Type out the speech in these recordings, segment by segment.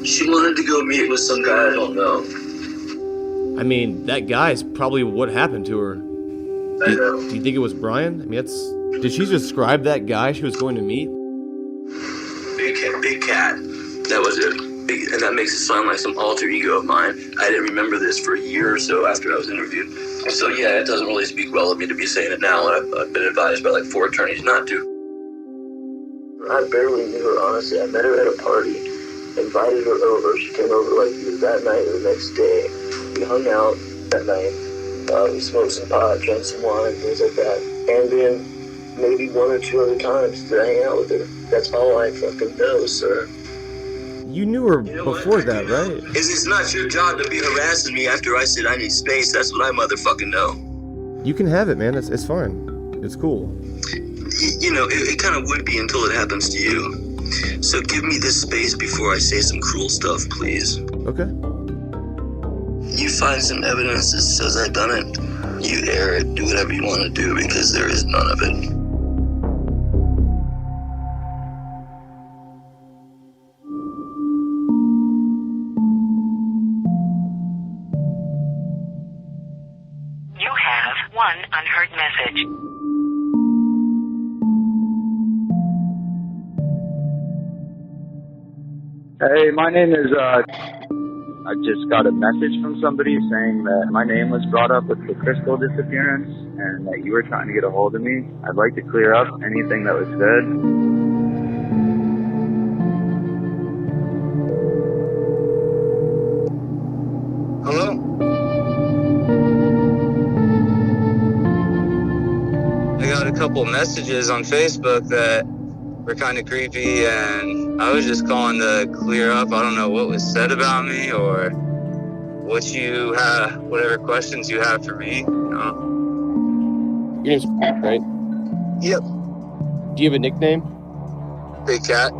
She wanted to go meet with some guy I don't know. I mean, that guy's probably what happened to her. I know. Do you think it was Brian? I mean, did she describe that guy she was going to meet? Big cat. That was it. And that makes it sound like some alter ego of mine. I didn't remember this for a year or so after I was interviewed. So yeah, it doesn't really speak well of me to be saying it now. I've been advised by like 4 attorneys not to. I barely knew her, honestly. I met her at a party, invited her over. She came over like either that night or the next day. We hung out that night. We smoked some pot, drank some wine, things like that. And then maybe 1 or 2 other times to hang out with her. That's all I fucking know, sir. You knew her before that, right? It's not your job to be harassing me after I said I need space. That's what I motherfucking know. You can have it, man. It's fine. It's cool. You know, it kind of would be until it happens to you. So give me this space before I say some cruel stuff, please. Okay. You find some evidence that says I've done it. You air it. Do whatever you want to do because there is none of it. One unheard message. Hey, my name is, I just got a message from somebody saying that my name was brought up with the Crystal disappearance and that you were trying to get a hold of me. I'd like to clear up anything that was said. Hello? I got a couple messages on Facebook that were kind of creepy, and I was just calling to clear up. I don't know what was said about me or what you have, whatever questions you have for me. You know? Your name's Cat, right? Yep. Do you have a nickname? Big Cat.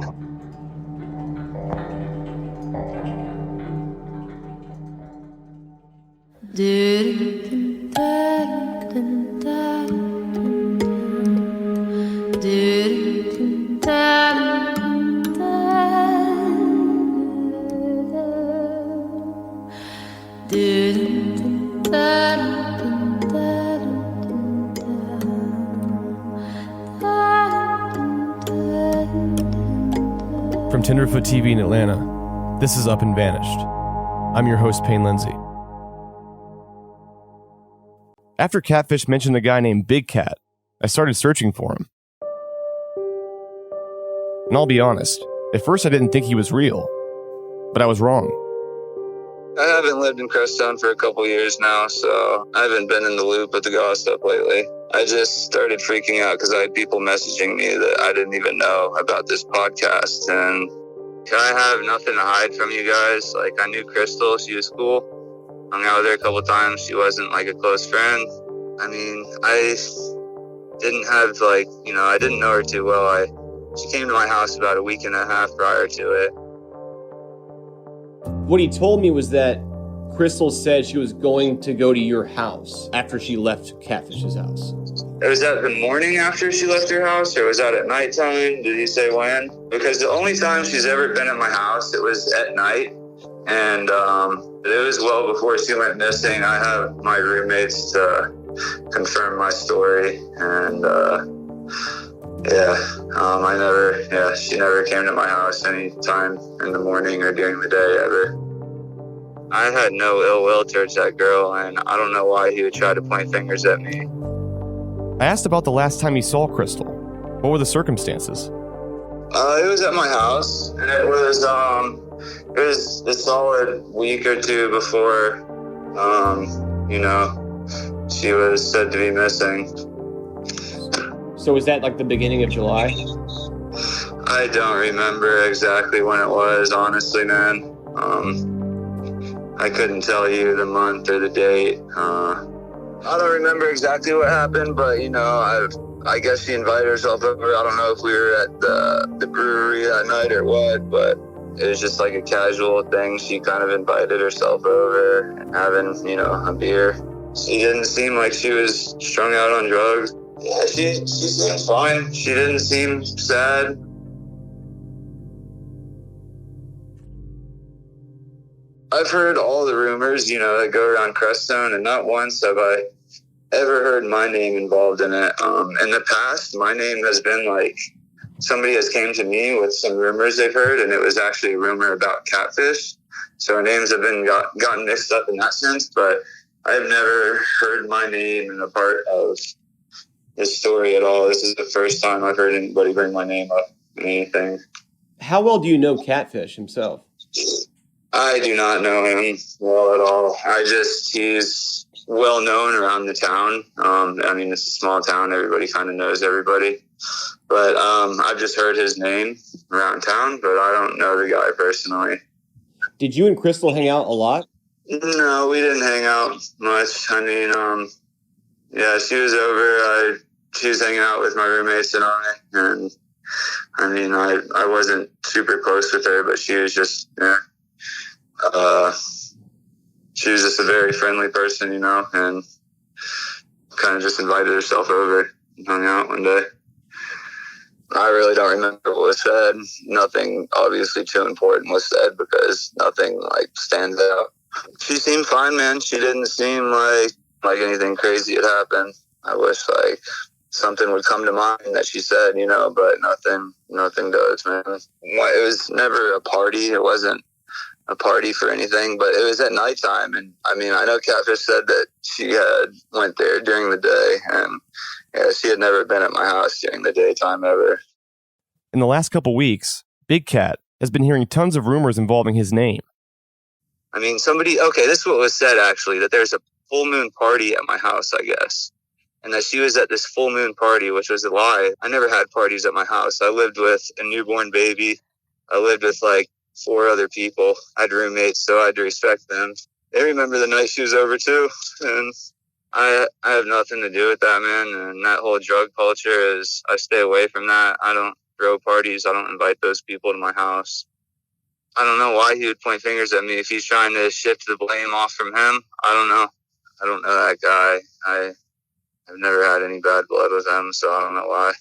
From Tenderfoot TV in Atlanta, this is Up and Vanished. I'm your host, Payne Lindsay. After Catfish mentioned a guy named Big Cat, I started searching for him. And I'll be honest, at first I didn't think he was real, but I was wrong. I haven't lived in Crestone for a couple years now, so I haven't been in the loop with the gossip lately. I just started freaking out because I had people messaging me that I didn't even know about this podcast, and I have nothing to hide from you guys. Like, I knew Crystal, she was cool. Hung out with her a couple times. She wasn't like a close friend. I mean, I didn't have I didn't know her too well. She came to my house about a week and a half prior to it. What he told me was that Crystal said she was going to go to your house after she left Catfish's house. Was that the morning after she left your house, or was that at nighttime? Did he say when? Because the only time she's ever been at my house, it was at night. And it was well before she went missing. I have my roommates to confirm my story. And she never came to my house any time in the morning or during the day ever. I had no ill will towards that girl, and I don't know why he would try to point fingers at me. I asked about the last time he saw Crystal. What were the circumstances? It was at my house, and it was a solid week or two before, she was said to be missing. So was that like the beginning of July? I don't remember exactly when it was, honestly, man. I couldn't tell you the month or the date. I don't remember exactly what happened, but, I guess she invited herself over. I don't know if we were at the brewery that night or what, but it was just like a casual thing. She kind of invited herself over and having, a beer. She didn't seem like she was strung out on drugs. Yeah, she seemed fine. She didn't seem sad. I've heard all the rumors, that go around Crestone, and not once have I ever heard my name involved in it. In the past, my name has been like, somebody has came to me with some rumors they've heard, and it was actually a rumor about Catfish. So our names have been gotten mixed up in that sense, but I've never heard my name in a part of this story at all. This is the first time I've heard anybody bring my name up in anything. How well do you know Catfish himself? I do not know him well at all. He's well known around the town. It's a small town. Everybody kind of knows everybody. But I've just heard his name around town, but I don't know the guy personally. Did you and Crystal hang out a lot? No, we didn't hang out much. She was over. She was hanging out with my roommates and I wasn't super close with her, but she was just, she was just a very friendly person, and kind of just invited herself over and hung out one day. I really don't remember what was said. Nothing obviously too important was said because nothing stands out. She seemed fine, man. She didn't seem like anything crazy had happened. I wish something would come to mind that she said, but nothing does, man. It was never a party. It wasn't a party for anything, but it was at nighttime. And I know Catfish said that she had went there during the day, and she had never been at my house during the daytime ever. In the last couple weeks, Big Cat has been hearing tons of rumors involving his name. This is what was said, actually, that there's a full moon party at my house, I guess. And that she was at this full moon party, which was a lie. I never had parties at my house. I lived with a newborn baby. I lived with 4 other people. I had roommates, so I had to respect them. They remember the night she was over too. And I have nothing to do with that, man. And that whole drug culture I stay away from that. I don't throw parties. I don't invite those people to my house. I don't know why he would point fingers at me if he's trying to shift the blame off from him. I don't know. I don't know that guy. I've never had any bad blood with him, so I don't know why.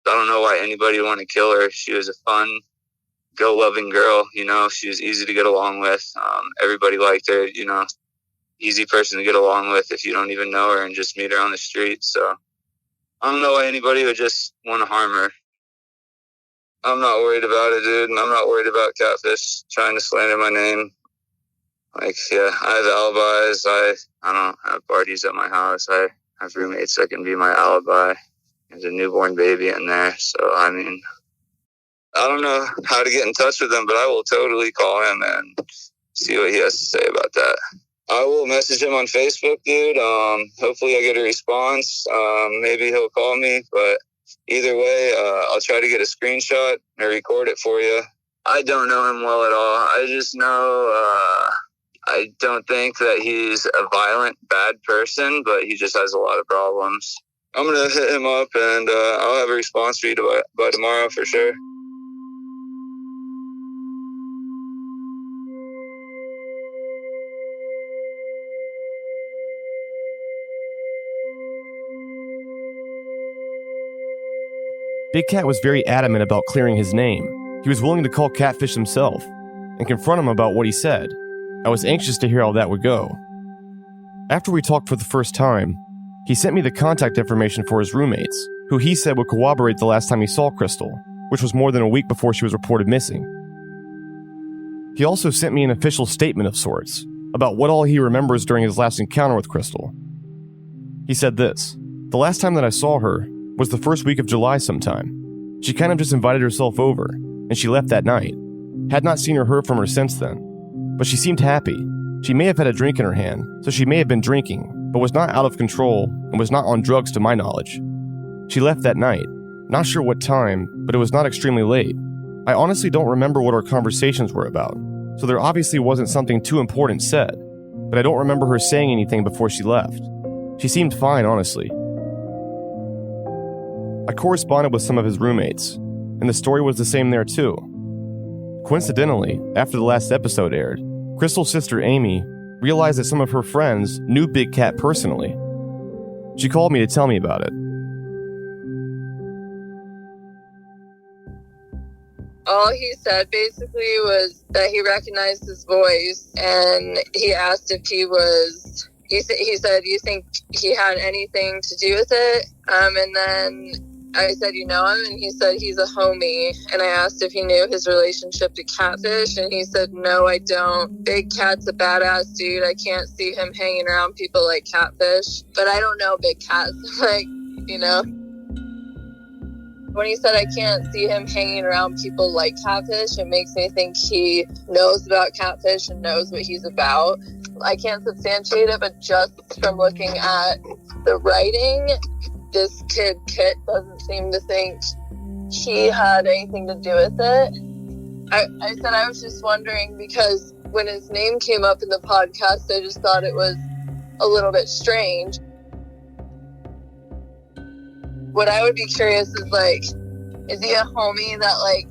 I don't know why anybody would want to kill her. She was a fun, go-loving girl, She was easy to get along with. Everybody liked her, Easy person to get along with if you don't even know her and just meet her on the street. So I don't know why anybody would just want to harm her. I'm not worried about it, dude, and I'm not worried about Catfish trying to slander my name. I have alibis. I don't have parties at my house. I have roommates that can be my alibi. There's a newborn baby in there. So, I don't know how to get in touch with him, but I will totally call him and see what he has to say about that. I will message him on Facebook, dude. Hopefully I get a response. Maybe he'll call me, but either way, I'll try to get a screenshot and record it for you. I don't know him well at all. I just know I don't think that he's a violent, bad person, but he just has a lot of problems. I'm going to hit him up, and I'll have a response for you by tomorrow for sure. Big Cat was very adamant about clearing his name. He was willing to call Catfish himself and confront him about what he said. I was anxious to hear how that would go. After we talked for the first time, he sent me the contact information for his roommates, who he said would corroborate the last time he saw Crystal, which was more than a week before she was reported missing. He also sent me an official statement of sorts about what all he remembers during his last encounter with Crystal. He said this: "The last time that I saw her was the first week of July sometime. She kind of just invited herself over, and she left that night. Had not seen or heard from her since then. But she seemed happy. She may have had a drink in her hand, so she may have been drinking, but was not out of control and was not on drugs to my knowledge. She left that night. Not sure what time, but it was not extremely late. I honestly don't remember what our conversations were about, so there obviously wasn't something too important said, but I don't remember her saying anything before she left. She seemed fine, honestly." I corresponded with some of his roommates, and the story was the same there too. Coincidentally, after the last episode aired, Crystal's sister Amy realized that some of her friends knew Big Cat personally. She called me to tell me about it. All he said basically was that he recognized his voice, and he asked if he said, you think he had anything to do with it? And then I said, you know him? And he said, he's a homie. And I asked if he knew his relationship to Catfish, and he said, no, I don't. Big Cat's a badass dude. I can't see him hanging around people like Catfish. But I don't know Big Cat. Like, you know? When he said I can't see him hanging around people like Catfish, it makes me think he knows about Catfish and knows what he's about. I can't substantiate it, but just from looking at the writing, this kid, Kit, doesn't seem to think he had anything to do with it. I said I was just wondering because when his name came up in the podcast, I just thought it was a little bit strange. What I would be curious is, like, is he a homie that, like,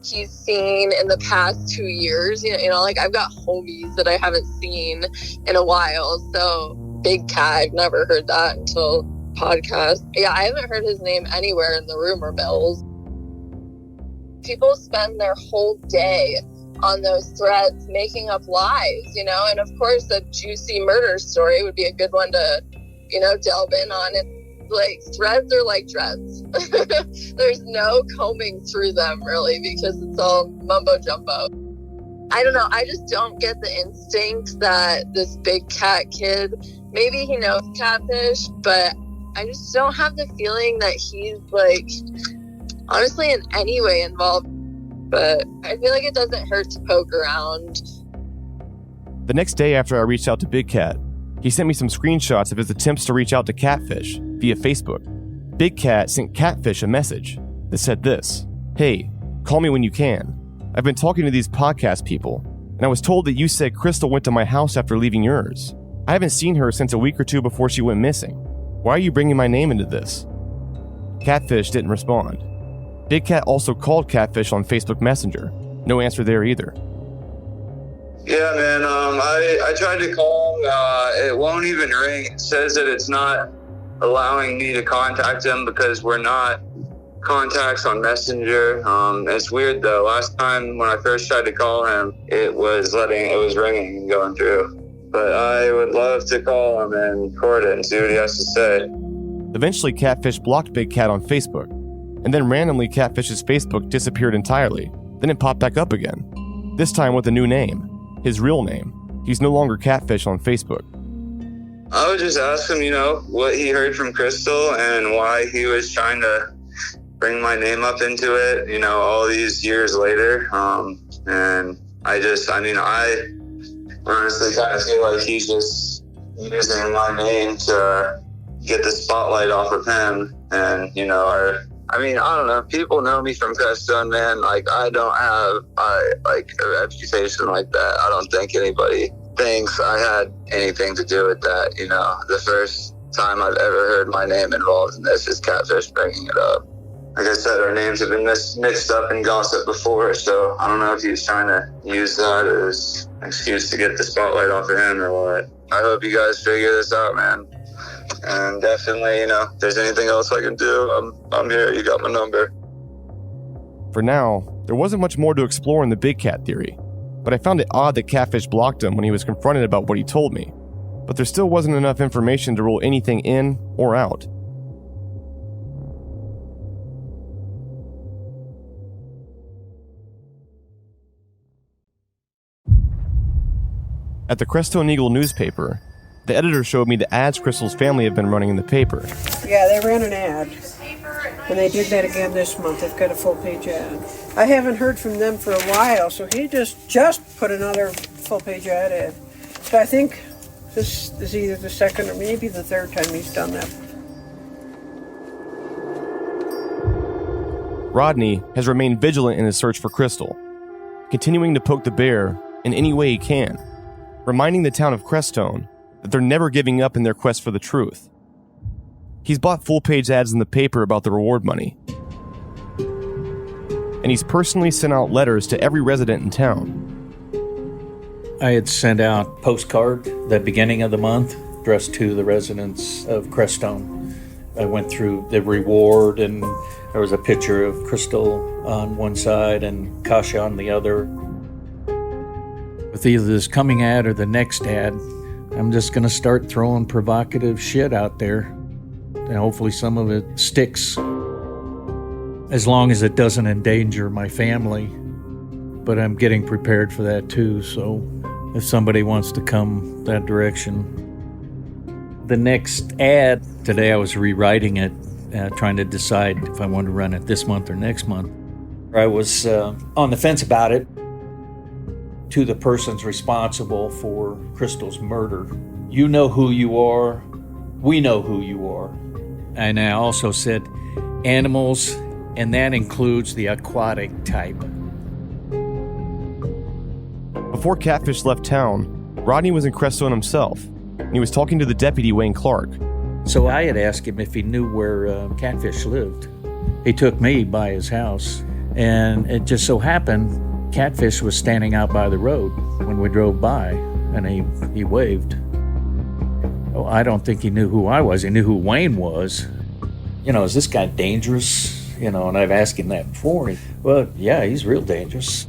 he's seen in the past 2 years? You know, like, I've got homies that I haven't seen in a while. So, Big Cat, I've never heard that until podcast. Yeah, I haven't heard his name anywhere in the rumor mills. People spend their whole day on those threads making up lies, you know? And, of course, a juicy murder story would be a good one to, you know, delve in on. And, like, threads are like dreads. There's no combing through them, really, because it's all mumbo jumbo. I don't know. I just don't get the instinct that this Big Cat kid, maybe he knows Catfish, but I just don't have the feeling that he's, like, honestly in any way involved. But I feel like it doesn't hurt to poke around. The next day after I reached out to Big Cat, he sent me some screenshots of his attempts to reach out to Catfish via Facebook. Big Cat sent Catfish a message that said this: "Hey, call me when you can. I've been talking to these podcast people, and I was told that you said Crystal went to my house after leaving yours. I haven't seen her since a week or two before she went missing. Why are you bringing my name into this?" Catfish didn't respond. Big Cat also called Catfish on Facebook Messenger. No answer there either. Yeah, man, I tried to call him. It won't even ring. It says that it's not allowing me to contact him because we're not contacts on Messenger. It's weird, though. Last time when I first tried to call him, it was ringing and going through. But I would love to call him and record it and see what he has to say. Eventually, Catfish blocked Big Cat on Facebook, and then randomly Catfish's Facebook disappeared entirely. Then it popped back up again, this time with a new name. His real name. He's no longer Catfish on Facebook. I would just ask him, you know, what he heard from Crystal and why he was trying to bring my name up into it, you know, all these years later. And I honestly kind of feel like he's just using my name to get the spotlight off of him. And, you know, I don't know. People know me from Crestone, man. Like, I don't have a reputation like that. I don't think anybody thinks I had anything to do with that. You know, the first time I've ever heard my name involved in this is Catfish bringing it up. Like I said, our names have been mixed up in gossip before, so I don't know if he was trying to use that as an excuse to get the spotlight off of him or what. I hope you guys figure this out, man. And definitely, you know, if there's anything else I can do, I'm here. You got my number. For now, there wasn't much more to explore in the Big Cat theory, but I found it odd that Catfish blocked him when he was confronted about what he told me. But there still wasn't enough information to rule anything in or out. At the Crestone Eagle newspaper, the editor showed me the ads Crystal's family have been running in the paper. Yeah, they ran an ad. And they did that again this month. They've got a full-page ad. I haven't heard from them for a while, so he just put another full-page ad in. So I think this is either the second or maybe the third time he's done that. Rodney has remained vigilant in his search for Crystal, continuing to poke the bear in any way he can, reminding the town of Crestone that they're never giving up in their quest for the truth. He's bought full-page ads in the paper about the reward money, and he's personally sent out letters to every resident in town. I had sent out postcard the beginning of the month addressed to the residents of Crestone. I went through the reward, and there was a picture of Crystal on one side and Kasha on the other. With either this coming ad or the next ad, I'm just going to start throwing provocative shit out there. And hopefully some of it sticks, as long as it doesn't endanger my family. But I'm getting prepared for that too, so if somebody wants to come that direction. The next ad, today I was rewriting it, trying to decide if I wanted to run it this month or next month. I was on the fence about it. To the persons responsible for Crystal's murder. You know who you are. We know who you are. And I also said animals, and that includes the aquatic type. Before Catfish left town, Rodney was in Crestone himself, and he was talking to the deputy, Wayne Clark. So I had asked him if he knew where Catfish lived. He took me by his house, and it just so happened Catfish was standing out by the road when we drove by, and he waved. Oh, I don't think he knew who I was. He knew who Wayne was. Is this guy dangerous? And I've asked him that before. Well, yeah, he's real dangerous.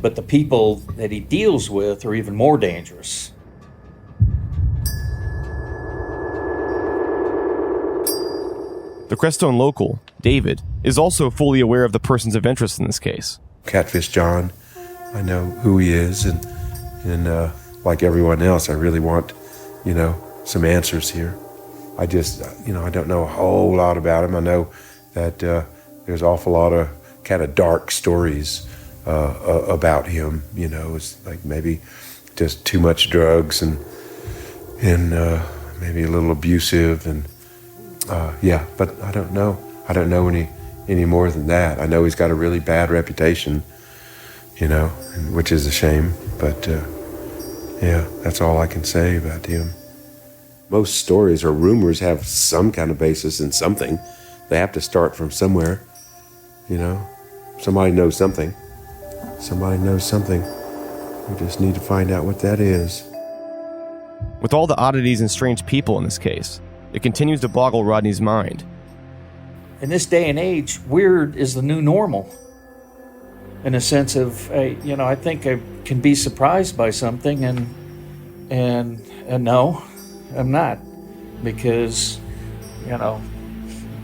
But the people that he deals with are even more dangerous. The Crestone local, David, is also fully aware of the persons of interest in this case. Catfish John, I know who he is, and like everyone else, I really want, some answers here. I just, I don't know a whole lot about him. I know that there's an awful lot of kind of dark stories about him. It's like maybe just too much drugs and maybe a little abusive and but I don't know. I don't know any more than that. I know he's got a really bad reputation, which is a shame. But that's all I can say about him. Most stories or rumors have some kind of basis in something. They have to start from somewhere, Somebody knows something. Somebody knows something. We just need to find out what that is. With all the oddities and strange people in this case, it continues to boggle Rodney's mind. In this day and age, weird is the new normal. In a sense of, I think I can be surprised by something, and no, I'm not, because,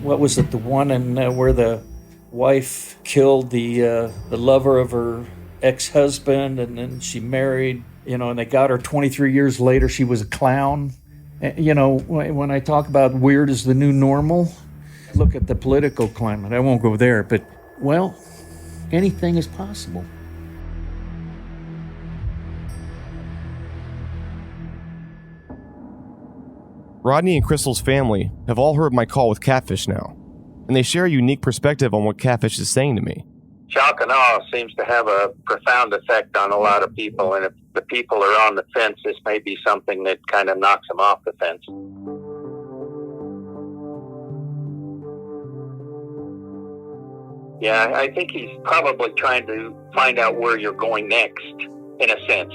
what was it, the one in where the wife killed the lover of her ex-husband, and then she married, and they got her 23 years later. She was a clown. When I talk about weird is the new normal, look at the political climate. I won't go there, but, well, anything is possible. Rodney and Crystal's family have all heard my call with Catfish now, and they share a unique perspective on what Catfish is saying to me. Shock and awe seems to have a profound effect on a lot of people, and if the people are on the fence, this may be something that kind of knocks them off the fence. Yeah, I think he's probably trying to find out where you're going next, in a sense,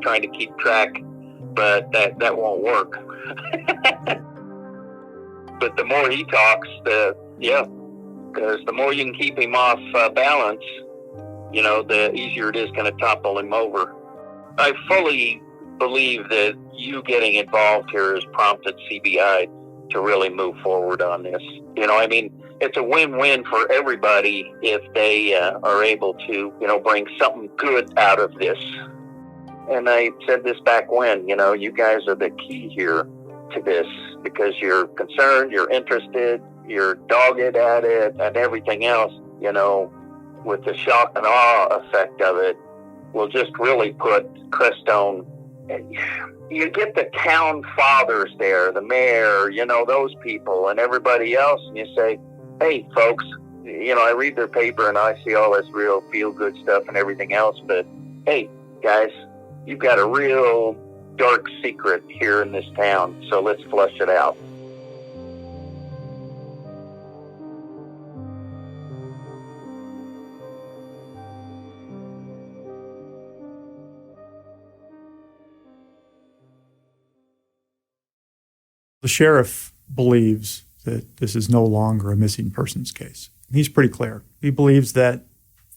trying to keep track, but that won't work. But the more he talks, because the more you can keep him off balance, the easier it is going to topple him over. I fully believe that you getting involved here has prompted CBI to really move forward on this. It's a win-win for everybody if they are able to, bring something good out of this. And I said this back when, you guys are the key here to this, because you're concerned, you're interested, you're dogged at it, and everything else, with the shock and awe effect of it, will just really put Crestone. You get the town fathers there, the mayor, those people, and everybody else, and you say, hey, folks, I read their paper and I see all this real feel-good stuff and everything else, but hey, guys, you've got a real dark secret here in this town, so let's flush it out. The sheriff believes that this is no longer a missing persons case. He's pretty clear. He believes that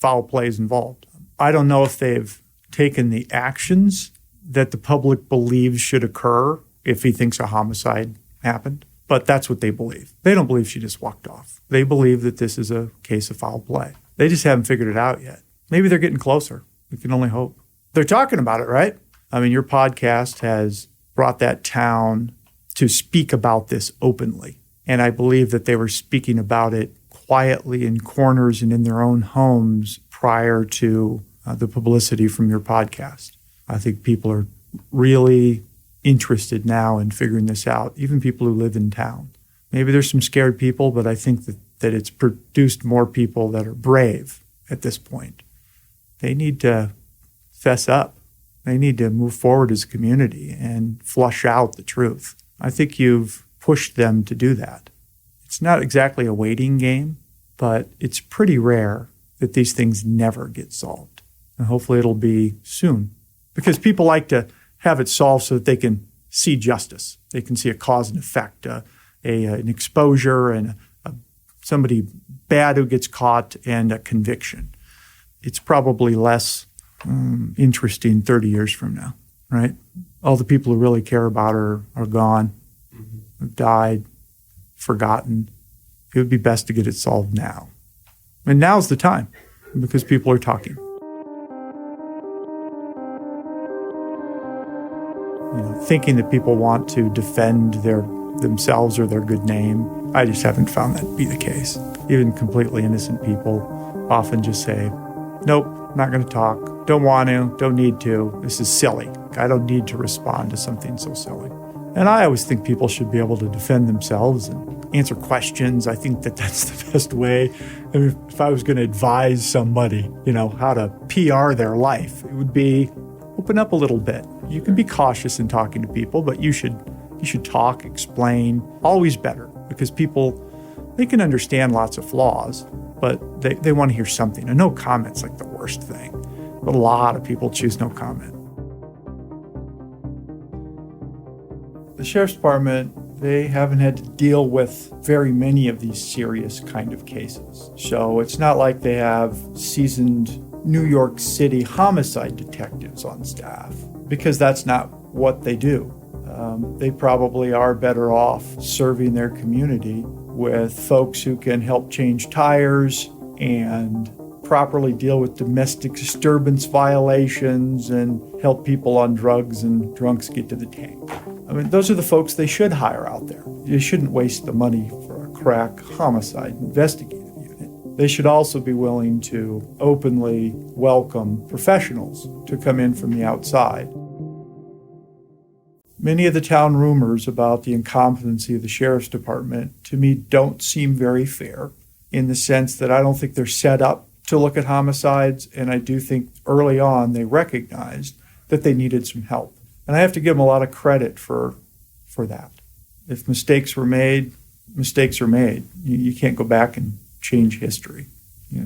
foul play is involved. I don't know if they've taken the actions that the public believes should occur if he thinks a homicide happened, but that's what they believe. They don't believe she just walked off. They believe that this is a case of foul play. They just haven't figured it out yet. Maybe they're getting closer. We can only hope. They're talking about it, right? I mean, your podcast has brought that town to speak about this openly. And I believe that they were speaking about it quietly in corners and in their own homes prior to the publicity from your podcast. I think people are really interested now in figuring this out, even people who live in town. Maybe there's some scared people, but I think that it's produced more people that are brave at this point. They need to fess up. They need to move forward as a community and flush out the truth. I think you've pushed them to do that. It's not exactly a waiting game, but it's pretty rare that these things never get solved. And hopefully it'll be soon. Because people like to have it solved so that they can see justice. They can see a cause and effect, an exposure, and somebody bad who gets caught, and a conviction. It's probably less interesting 30 years from now, right? All the people who really care about her are gone, have died, forgotten. It would be best to get it solved now. And now's the time, because people are talking. Thinking that people want to defend themselves or their good name, I just haven't found that to be the case. Even completely innocent people often just say, nope, not going to talk, don't want to, don't need to, this is silly. I don't need to respond to something so silly. And I always think people should be able to defend themselves and answer questions. I think that that's the best way. I mean, if I was going to advise somebody, how to PR their life, it would be open up a little bit. You can be cautious in talking to people, but you should talk, explain, always better, because people, they can understand lots of flaws, but they want to hear something. And no comment's like the worst thing. But a lot of people choose no comment. The Sheriff's Department, they haven't had to deal with very many of these serious kind of cases. So it's not like they have seasoned New York City homicide detectives on staff, because that's not what they do. They probably are better off serving their community with folks who can help change tires and properly deal with domestic disturbance violations and help people on drugs and drunks get to the tank. I mean, those are the folks they should hire out there. You shouldn't waste the money for a crack homicide investigative unit. They should also be willing to openly welcome professionals to come in from the outside. Many of the town rumors about the incompetency of the Sheriff's Department, to me, don't seem very fair, in the sense that I don't think they're set up to look at homicides, and I do think early on they recognized that they needed some help. And I have to give them a lot of credit for that. If mistakes were made, mistakes are made. You can't go back and change history.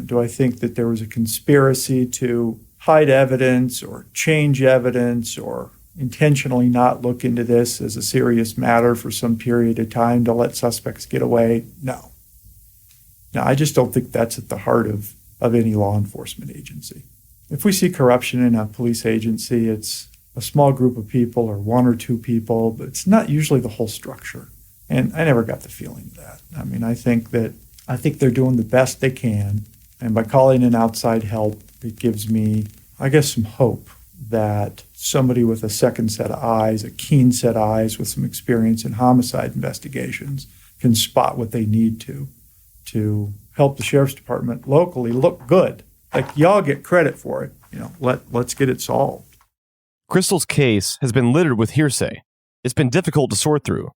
Do I think that there was a conspiracy to hide evidence or change evidence or intentionally not look into this as a serious matter for some period of time to let suspects get away? No. Now, I just don't think that's at the heart of any law enforcement agency. If we see corruption in a police agency, it's a small group of people or one or two people, but it's not usually the whole structure. And I never got the feeling of that. I mean, I think they're doing the best they can. And by calling in outside help, it gives me, I guess, some hope that somebody with a second set of eyes, a keen set of eyes with some experience in homicide investigations, can spot what they need to help the Sheriff's Department locally look good. Like, y'all get credit for it. Let's get it solved. Crystal's case has been littered with hearsay. It's been difficult to sort through.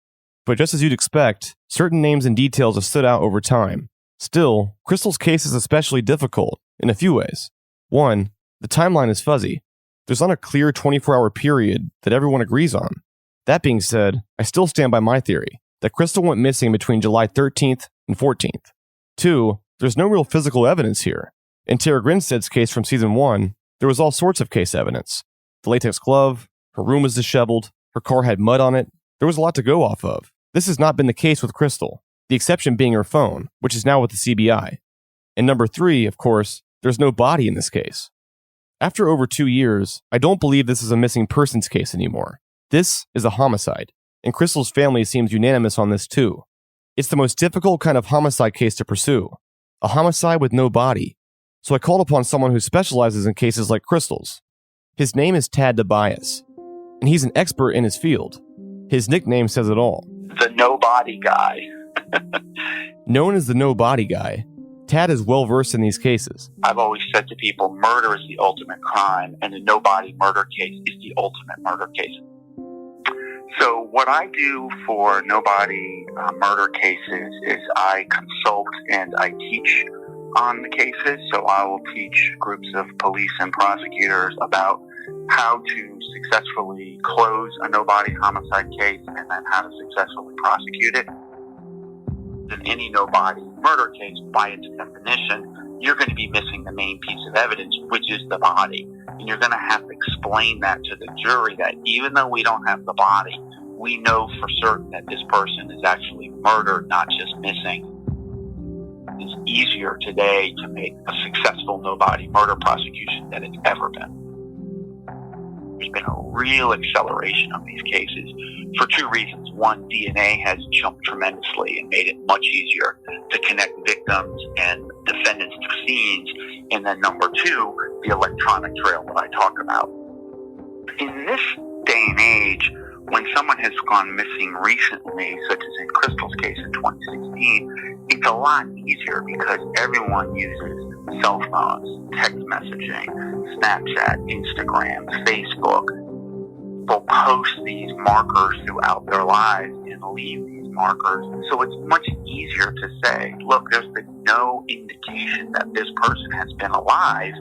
But just as you'd expect, certain names and details have stood out over time. Still, Crystal's case is especially difficult in a few ways. One, the timeline is fuzzy. There's not a clear 24-hour period that everyone agrees on. That being said, I still stand by my theory that Crystal went missing between July 13th and 14th. Two, there's no real physical evidence here. In Tara Grinstead's case from season 1, there was all sorts of case evidence. The latex glove, her room was disheveled, her car had mud on it. There was a lot to go off of. This has not been the case with Crystal, the exception being her phone, which is now with the CBI. And number 3, of course, There's no body in this case. After over 2 years, I don't believe this is a missing persons case anymore. This is a homicide, and Crystal's family seems unanimous on this too. It's the most difficult kind of homicide case to pursue, a homicide with no body. So I called upon someone who specializes in cases like Crystal's. His name is Tad Tobias, and he's an expert in his field. His nickname says it all. The no-body guy. Known as the no-body guy, Tad is well-versed in these cases. I've always said to people, murder is the ultimate crime, and a no-body murder case is the ultimate murder case. So what I do for no-body murder cases is I consult and I teach on the cases. So I will teach groups of police and prosecutors about how to successfully close a no-body homicide case and then how to successfully prosecute it. In any no-body murder case, by its definition, you're going to be missing the main piece of evidence, which is the body. And you're going to have to explain that to the jury that even though we don't have the body, we know for certain that this person is actually murdered, not just missing. It's easier today to make a successful no-body murder prosecution than it's ever been. There's been a real acceleration of these cases for two reasons. One, DNA has jumped tremendously and made it much easier to connect victims and defendants to scenes. And then number two, the electronic trail that I talk about. In this day and age, when someone has gone missing recently, such as in Crystal's case in 2016, it's a lot easier because everyone uses cell phones, text messaging, Snapchat, Instagram, Facebook. They'll post these markers throughout their lives and leave these markers. So it's much easier to say, look, there's been no indication that this person has been alive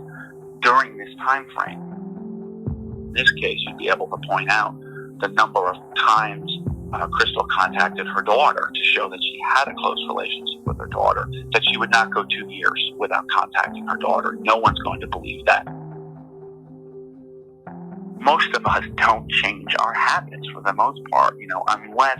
during this time frame. In this case, you'd be able to point out the number of times Crystal contacted her daughter to show that she had a close relationship with her daughter, that she would not go 2 years without contacting her daughter. No one's going to believe that. Most of us don't change our habits for the most part, unless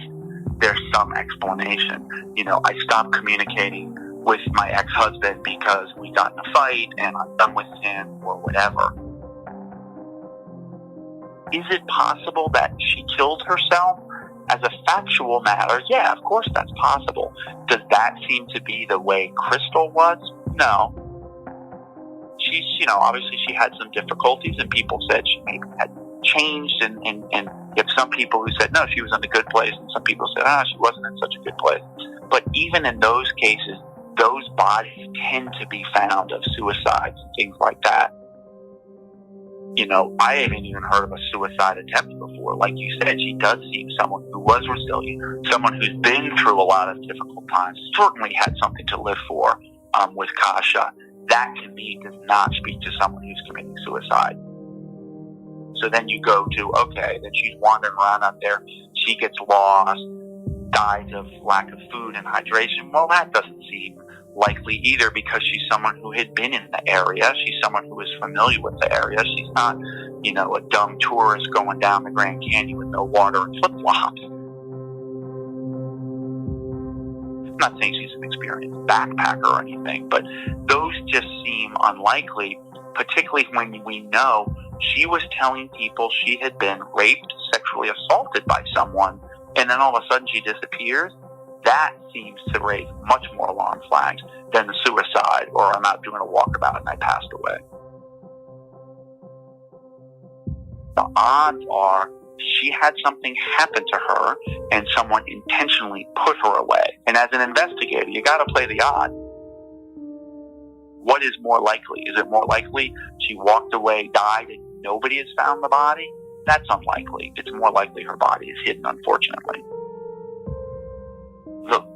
there's some explanation. I stopped communicating with my ex-husband because we got in a fight and I'm done with him or whatever. Is it possible that she killed herself? As a factual matter, yeah, of course that's possible. Does that seem to be the way Crystal was? No. She's, obviously she had some difficulties and people said she maybe had changed and you have some people who said, no, she was in a good place, and some people said, she wasn't in such a good place. But even in those cases, those bodies tend to be found of suicides and things like that. I haven't even heard of a suicide attempt before. Like you said, she does seem someone who was resilient, someone who's been through a lot of difficult times, certainly had something to live for with Kasha. That to me does not speak to someone who's committing suicide. So then you go to, okay, then she's wandering around out there, she gets lost, dies of lack of food and hydration. Well, that doesn't seem likely either because she's someone who had been in the area. She's someone who is familiar with the area. She's not, a dumb tourist going down the Grand Canyon with no water and flip-flops. I'm not saying she's an experienced backpacker or anything, but those just seem unlikely, particularly when we know she was telling people she had been raped, sexually assaulted by someone, and then all of a sudden she disappears. That seems to raise much more alarm flags than the suicide or I'm out doing a walkabout and I passed away. The odds are she had something happen to her and someone intentionally put her away. And as an investigator, you got to play the odds. What is more likely? Is it more likely she walked away, died, and nobody has found the body? That's unlikely. It's more likely her body is hidden, unfortunately.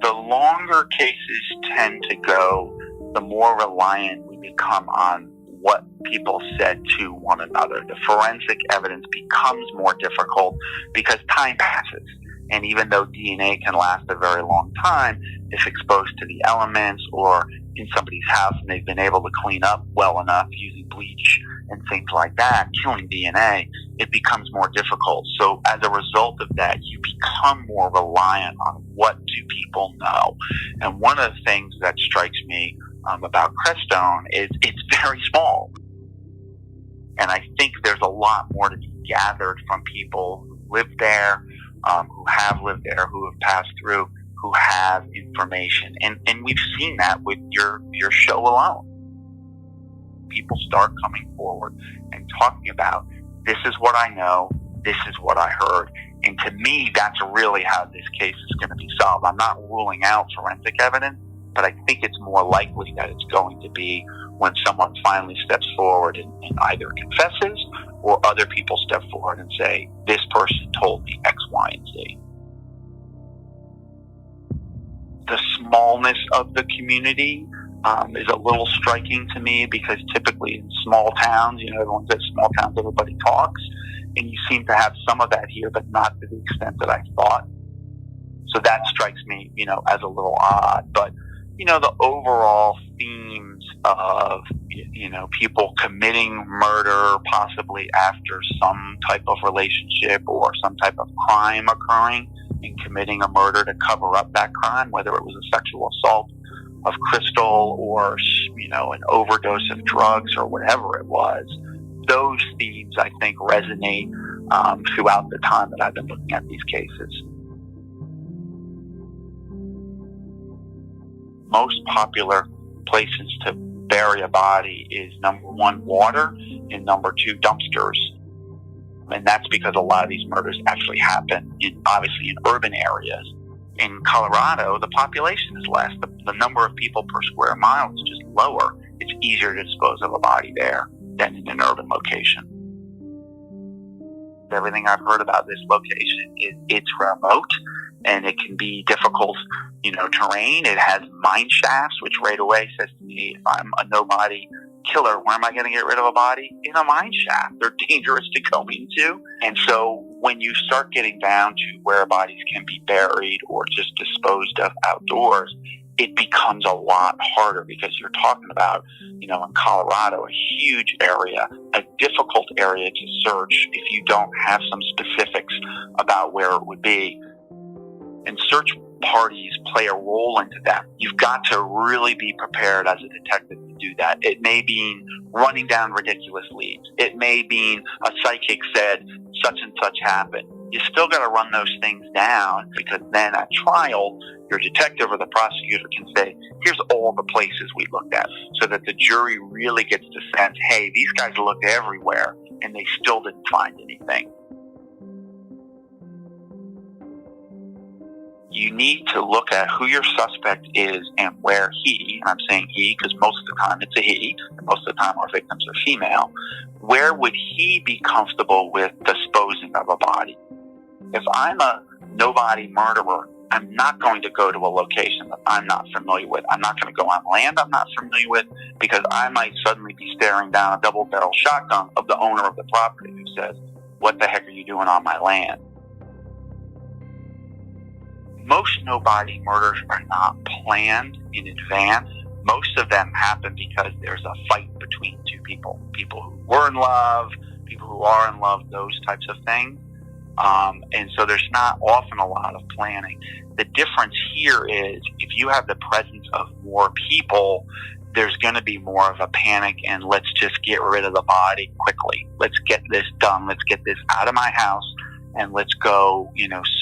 The longer cases tend to go, the more reliant we become on what people said to one another. The forensic evidence becomes more difficult because time passes. And even though DNA can last a very long time, if exposed to the elements or in somebody's house and they've been able to clean up well enough using bleach and things like that, killing DNA, it becomes more difficult. So as a result of that, you become more reliant on what do people know. And one of the things that strikes me about Crestone is it's very small. And I think there's a lot more to be gathered from people who live there, who have lived there, who have passed through, who have information. And we've seen that with your show alone. People start coming forward and talking about, this is what I know, this is what I heard. And to me, that's really how this case is going to be solved. I'm not ruling out forensic evidence, but I think it's more likely that it's going to be when someone finally steps forward and either confesses or other people step forward and say, this person told me X, Y, and Z. The smallness of the community is a little striking to me, because typically in small towns, everyone says small towns, everybody talks, and you seem to have some of that here, but not to the extent that I thought. So that strikes me, as a little odd. But, the overall themes of, people committing murder possibly after some type of relationship or some type of crime occurring, and committing a murder to cover up that crime, whether it was a sexual assault of Crystal or, an overdose of drugs or whatever it was. Those themes, I think, resonate throughout the time that I've been looking at these cases. Most popular places to bury a body is number one, water, and number two, dumpsters. And that's because a lot of these murders actually happen obviously in urban areas. In Colorado, the population is less. The number of people per square mile is just lower. It's easier to dispose of a body there than in an urban location. Everything I've heard about this location is it's remote, and it can be difficult, terrain. It has mine shafts, which right away says to me, if I'm a nobody killer, where am I going to get rid of a body? In a mine shaft. They're dangerous to go into. And so when you start getting down to where bodies can be buried or just disposed of outdoors, it becomes a lot harder, because you're talking about, in Colorado, a huge area, a difficult area to search if you don't have some specifics about where it would be. And search parties play a role into that. You've got to really be prepared as a detective to do that. It may mean running down ridiculous leads. It may mean a psychic said such and such happened. You still got to run those things down, because then at trial, your detective or the prosecutor can say, here's all the places we looked at, so that the jury really gets the sense, hey, these guys looked everywhere and they still didn't find anything. You need to look at who your suspect is and where he, and I'm saying he because most of the time it's a he, and most of the time our victims are female, where would he be comfortable with disposing of a body? If I'm a nobody murderer, I'm not going to go to a location that I'm not familiar with. I'm not going to go on land I'm not familiar with, because I might suddenly be staring down a double-barrel shotgun of the owner of the property who says, what the heck are you doing on my land? Most nobody murders are not planned in advance. Most of them happen because there's a fight between two people. People who were in love, people who are in love, those types of things. And so there's not often a lot of planning. The difference here is if you have the presence of more people, there's going to be more of a panic and let's just get rid of the body quickly. Let's get this done. Let's get this out of my house and let's go,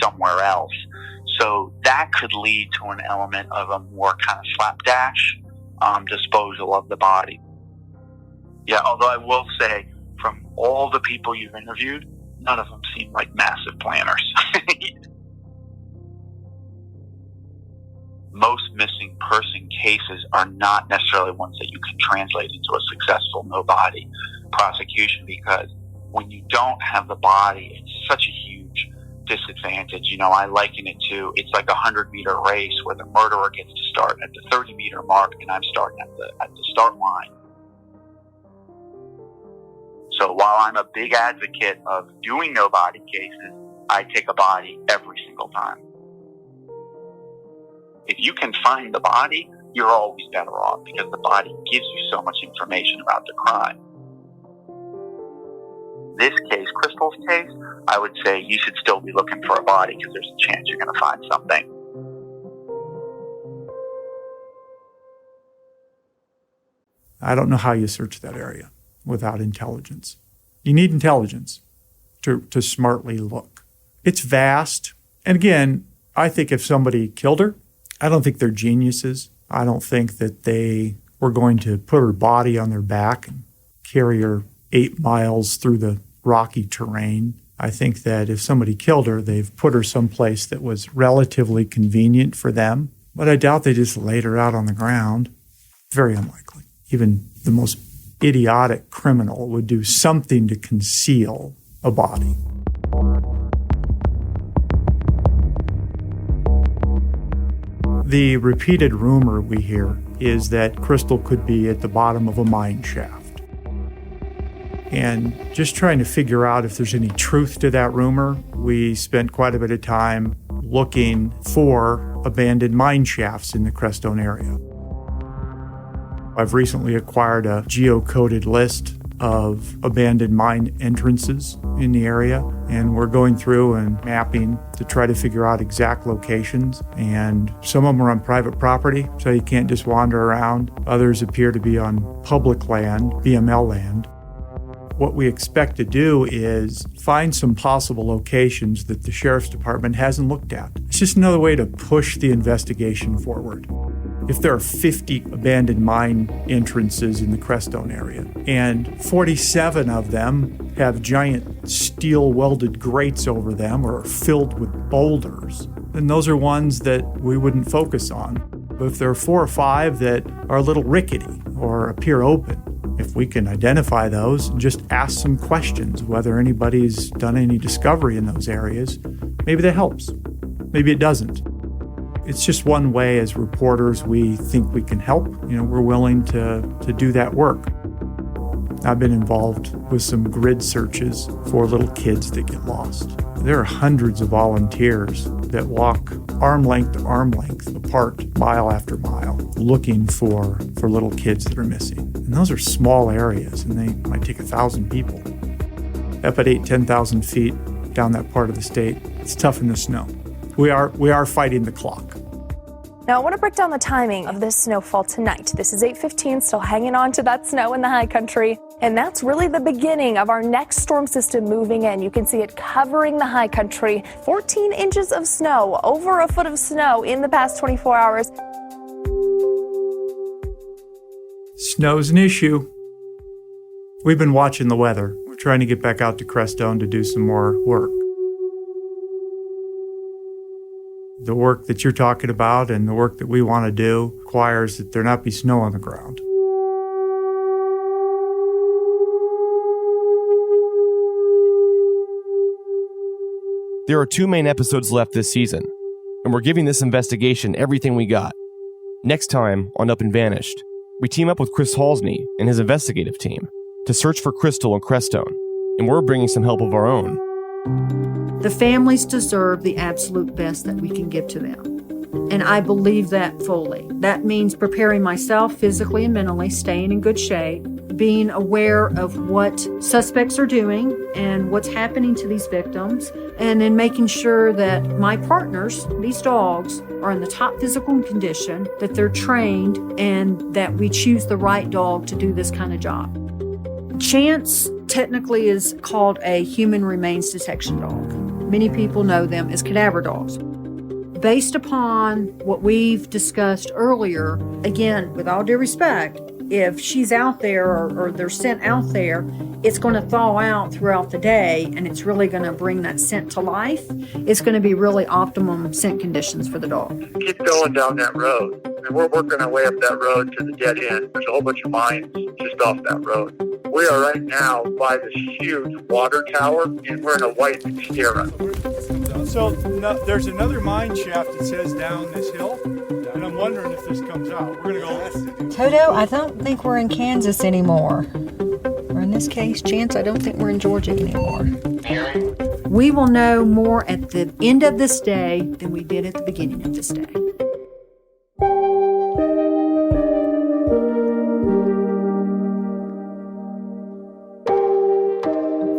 somewhere else. So that could lead to an element of a more kind of slapdash disposal of the body. Yeah, although I will say, from all the people you've interviewed, none of them seem like massive planners. Most missing person cases are not necessarily ones that you can translate into a successful no-body prosecution, because when you don't have the body, it's such a huge disadvantage. I liken it to, it's like a 100-meter race where the murderer gets to start at the 30-meter mark and I'm starting at the start line. So while I'm a big advocate of doing no-body cases, I take a body every single time. If you can find the body, you're always better off, because the body gives you so much information about the crime. This case, Crystal's case, I would say you should still be looking for a body, because there's a chance you're going to find something. I don't know how you search that area without intelligence. You need intelligence to smartly look. It's vast. And again, I think if somebody killed her, I don't think they're geniuses. I don't think that they were going to put her body on their back and carry her 8 miles through the rocky terrain. I think that if somebody killed her, they've put her someplace that was relatively convenient for them. But I doubt they just laid her out on the ground. Very unlikely. Even the most idiotic criminal would do something to conceal a body. The repeated rumor we hear is that Crystal could be at the bottom of a mine shaft. And just trying to figure out if there's any truth to that rumor, we spent quite a bit of time looking for abandoned mine shafts in the Crestone area. I've recently acquired a geocoded list of abandoned mine entrances in the area, and we're going through and mapping to try to figure out exact locations. And some of them are on private property, so you can't just wander around. Others appear to be on public land, BML land. What we expect to do is find some possible locations that the Sheriff's Department hasn't looked at. It's just another way to push the investigation forward. If there are 50 abandoned mine entrances in the Crestone area, and 47 of them have giant steel welded grates over them or are filled with boulders, then those are ones that we wouldn't focus on. But if there are 4 or 5 that are a little rickety or appear open, if we can identify those and just ask some questions, whether anybody's done any discovery in those areas, maybe that helps. Maybe it doesn't. It's just one way as reporters we think we can help. We're willing to do that work. I've been involved with some grid searches for little kids that get lost. There are hundreds of volunteers that walk arm length to arm length apart, mile after mile, looking for little kids that are missing. And those are small areas, and they might take 1,000 people. Up at 10,000 feet down that part of the state, it's tough in the snow. We are fighting the clock. Now, I want to break down the timing of this snowfall tonight. This is 8:15, still hanging on to that snow in the high country. And that's really the beginning of our next storm system moving in. You can see it covering the high country. 14 inches of snow, over a foot of snow in the past 24 hours. Snow's an issue. We've been watching the weather. We're trying to get back out to Crestone to do some more work. The work that you're talking about and the work that we want to do requires that there not be snow on the ground. There are 2 main episodes left this season, and we're giving this investigation everything we got. Next time on Up and Vanished, we team up with Chris Halsney and his investigative team to search for Crystal and Crestone, and we're bringing some help of our own. The families deserve the absolute best that we can give to them. And I believe that fully. That means preparing myself physically and mentally, staying in good shape, being aware of what suspects are doing and what's happening to these victims, and then making sure that my partners, these dogs, are in the top physical condition, that they're trained, and that we choose the right dog to do this kind of job. Chance technically is called a human remains detection dog. Many people know them as cadaver dogs. Based upon what we've discussed earlier, again, with all due respect, if she's out there or they're sent out there, it's going to thaw out throughout the day, and it's really going to bring that scent to life. It's going to be really optimum scent conditions for the dog. Keep going down that road. And we're working our way up that road to the dead end. There's a whole bunch of mines just off that road. We are right now by this huge water tower, and we're in a white Xterra. So there's another mine shaft that says down this hill, and I'm wondering if this comes out. We're going to go. Toto, I don't think we're in Kansas anymore. Or in this case, Chance, I don't think we're in Georgia anymore. We will know more at the end of this day than we did at the beginning of this day.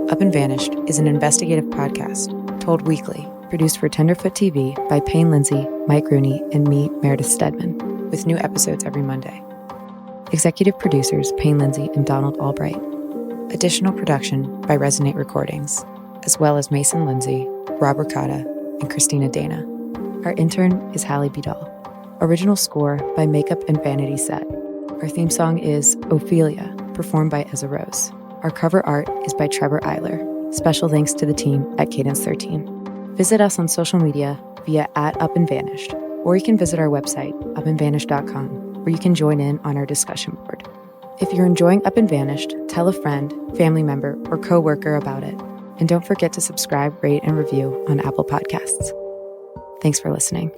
Up and Vanished is an investigative podcast told weekly, produced for Tenderfoot TV by Payne Lindsay, Mike Rooney, and me, Meredith Stedman, with new episodes every Monday. Executive producers Payne Lindsay and Donald Albright. Additional production by Resonate Recordings, as well as Mason Lindsay, Rob Ricotta, and Christina Dana. Our intern is Hallie Bidal. Original score by Makeup and Vanity Set. Our theme song is Ophelia, performed by Ezra Rose. Our cover art is by Trevor Eiler. Special thanks to the team at Cadence 13. Visit us on social media via @UpAndVanished, or you can visit our website, upandvanished.com, where you can join in on our discussion board. If you're enjoying Up and Vanished, tell a friend, family member, or coworker about it. And don't forget to subscribe, rate, and review on Apple Podcasts. Thanks for listening.